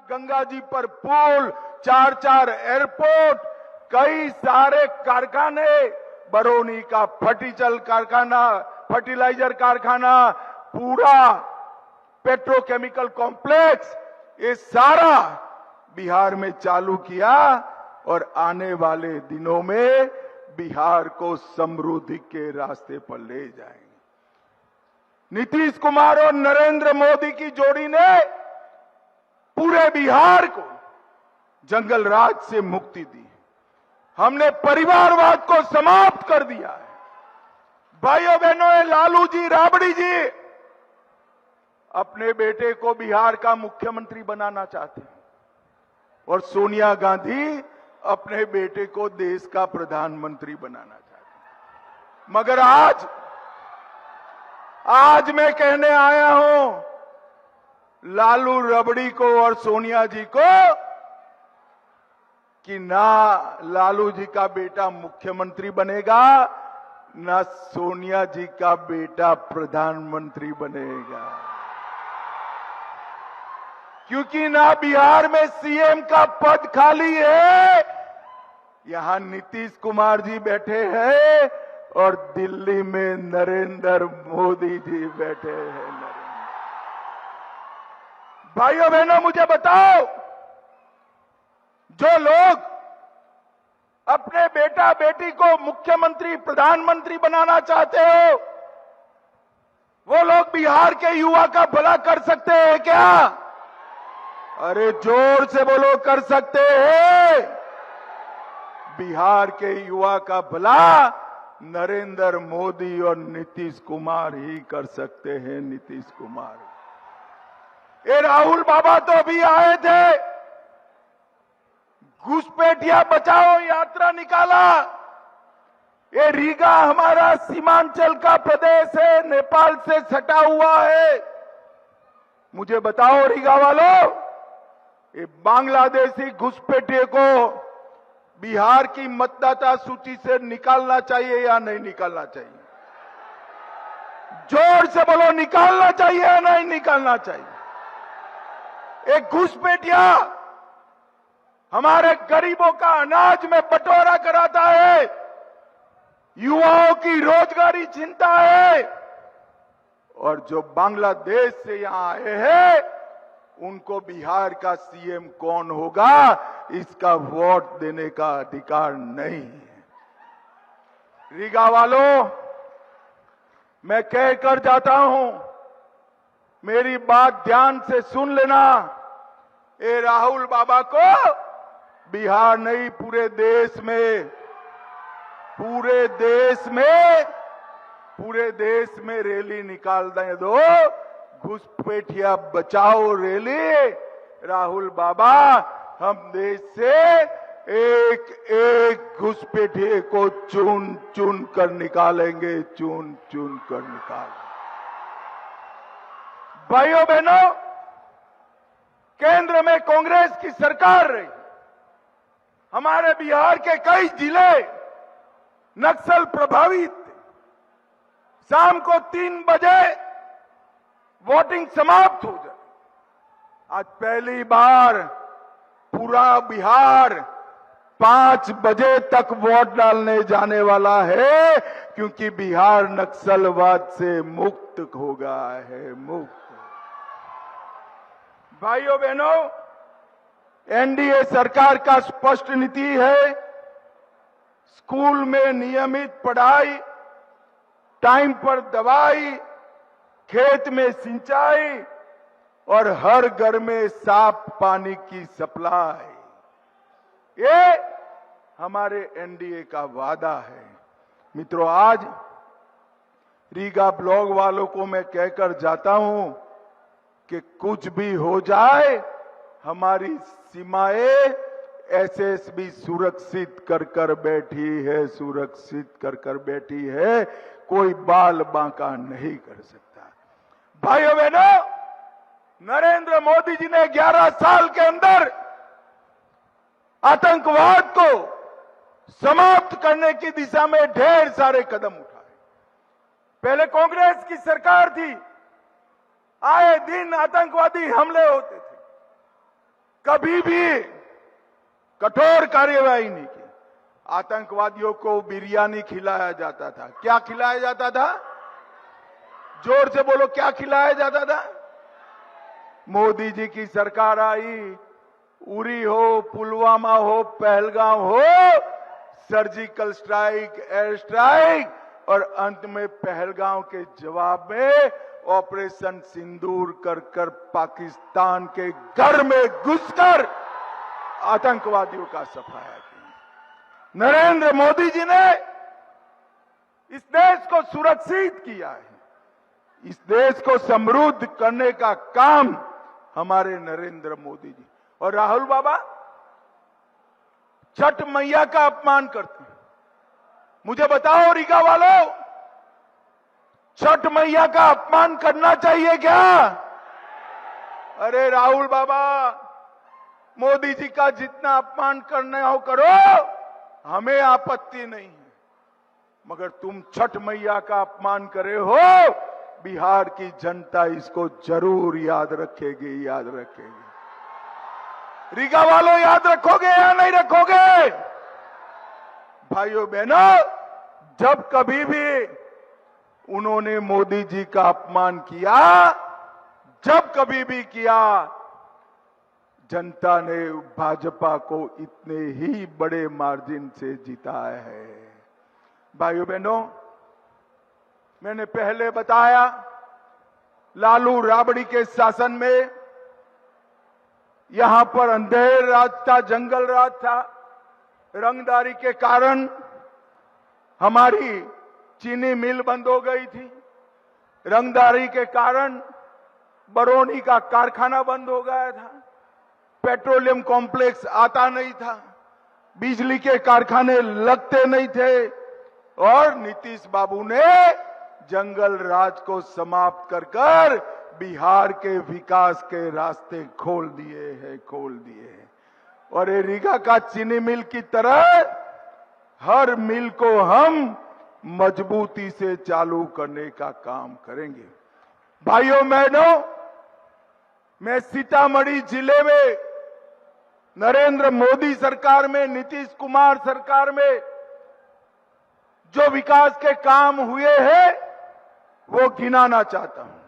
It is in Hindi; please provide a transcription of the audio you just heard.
गंगा जी पर पुल, 4 एयरपोर्ट, कई सारे कारखाने, बरौनी का फर्टिलाइजर कारखाना, पूरा पेट्रोकेमिकल कॉम्प्लेक्स, ये सारा बिहार में चालू किया और आने वाले दिनों में बिहार को समृद्धि के रास्ते पर ले जाएंगे। नीतीश कुमार और नरेंद्र मोदी की जोड़ी ने पूरे बिहार को जंगल राज से मुक्ति दी। हमने परिवारवाद को समाप्त कर दिया है। भाइयों बहनों, लालू जी, राबड़ी जी अपने बेटे को बिहार का मुख्यमंत्री बनाना चाहते हैं और सोनिया गांधी अपने बेटे को देश का प्रधानमंत्री बनाना चाहते हैं। मगर आज मैं कहने आया हूं लालू रबड़ी को और सोनिया जी को कि ना लालू जी का बेटा मुख्यमंत्री बनेगा, ना सोनिया जी का बेटा प्रधानमंत्री बनेगा, क्योंकि ना बिहार में सीएम का पद खाली है, यहां नीतीश कुमार जी बैठे हैं और दिल्ली में नरेंद्र मोदी जी बैठे हैं। भाइयों बहनों, मुझे बताओ, जो लोग अपने बेटा बेटी को मुख्यमंत्री प्रधानमंत्री बनाना चाहते हो, वो लोग बिहार के युवा का भला कर सकते हैं क्या? अरे जोर से बोलो, कर सकते हैं? बिहार के युवा का भला नरेंद्र मोदी और नीतीश कुमार ही कर सकते हैं। नीतीश कुमार, ये राहुल बाबा तो अभी आए थे, घुसपैठिया बचाओ यात्रा निकाला। ये रीगा हमारा सीमांचल का प्रदेश है, नेपाल से सटा हुआ है। मुझे बताओ रीगा वालों, ये बांग्लादेशी घुसपैठिए को बिहार की मतदाता सूची से निकालना चाहिए या नहीं निकालना चाहिए? जोर से बोलो, निकालना चाहिए या नहीं निकालना चाहिए? एक घुसपैठिया हमारे गरीबों का अनाज में बंटवारा कराता है, युवाओं की रोजगारी छीनता है, और जो बांग्लादेश से यहां आए हैं उनको बिहार का सीएम कौन होगा इसका वोट देने का अधिकार नहीं है। रीगा वालों, मैं कहकर जाता हूं, मेरी बात ध्यान से सुन लेना। ये राहुल बाबा को बिहार नहीं, पूरे देश में रैली निकाल दें दो, घुसपैठिया बचाओ रैली। राहुल बाबा, हम देश से एक एक घुसपैठिए को चुन चुन कर निकालेंगे, चुन चुन कर निकालेंगे। भाइयों बहनों, केंद्र में कांग्रेस की सरकार रही, हमारे बिहार के कई जिले नक्सल प्रभावित थे। शाम को 3 बजे वोटिंग समाप्त हो जाए। आज पहली बार पूरा बिहार 5 बजे तक वोट डालने जाने वाला है, क्योंकि बिहार नक्सलवाद से मुक्त हो गया है, मुक्त। भाइयों बहनों, एनडीए सरकार का स्पष्ट नीति है, स्कूल में नियमित पढ़ाई, टाइम पर दवाई, खेत में सिंचाई और हर घर में साफ पानी की सप्लाई, ये हमारे एनडीए का वादा है। मित्रों, आज रीगा ब्लॉक वालों को मैं कहकर जाता हूं कि कुछ भी हो जाए, हमारी सीमाएं एसएसबी सुरक्षित कर बैठी है, सुरक्षित कर बैठी है, कोई बाल बांका नहीं कर सकता। भाइयों बहनों, नरेंद्र मोदी जी ने 11 साल के अंदर आतंकवाद को समाप्त करने की दिशा में ढेर सारे कदम उठाए। पहले कांग्रेस की सरकार थी, आए दिन आतंकवादी हमले होते थे। कभी भी कठोर कार्यवाही नहीं की। आतंकवादियों को बिरयानी खिलाया जाता था। क्या खिलाया जाता था? जोर से बोलो, क्या खिलाया जाता था? मोदी जी की सरकार आई, उरी हो, पुलवामा हो, पहलगाम हो, सर्जिकल स्ट्राइक, एयर स्ट्राइक और अंत में पहलगाम के जवाब में ऑपरेशन सिंदूर कर कर पाकिस्तान के घर में घुसकर आतंकवादियों का सफाया किया। नरेंद्र मोदी जी ने इस देश को सुरक्षित किया है। इस देश को समृद्ध करने का काम हमारे नरेंद्र मोदी जी। और राहुल बाबा छठ मैया का अपमान करते हैं। मुझे बताओ रीगा वालों, छठ मैया का अपमान करना चाहिए क्या? अरे राहुल बाबा, मोदी जी का जितना अपमान करना हो करो, हमें आपत्ति नहीं है, मगर तुम छठ मैया का अपमान करे हो, बिहार की जनता इसको जरूर याद रखेगी, याद रखेगी। रीगा वालों, याद रखोगे या नहीं रखोगे? भाइयों बहनों, जब कभी भी उन्होंने मोदी जी का अपमान किया, जब कभी भी किया, जनता ने भाजपा को इतने ही बड़े मार्जिन से जिताया है। भाइयों बहनों, मैंने पहले बताया, लालू राबड़ी के शासन में यहां पर अंधेर राज था, जंगल राज था। रंगदारी के कारण हमारी चीनी मिल बंद हो गई थी। रंगदारी के कारण बरौनी का कारखाना बंद हो गया था। पेट्रोलियम कॉम्प्लेक्स आता नहीं था। बिजली के कारखाने लगते नहीं थे। और नीतीश बाबू ने जंगल राज को समाप्त कर कर बिहार के विकास के रास्ते खोल दिए हैं, खोल दिए हैं। और ये रीगा का चीनी मिल की तरह हर मिल को हम मजबूती से चालू करने का काम करेंगे। भाइयों बहनों, मैं सीतामढ़ी जिले में नरेंद्र मोदी सरकार में, नीतीश कुमार सरकार में जो विकास के काम हुए हैं वो गिनाना चाहता हूं।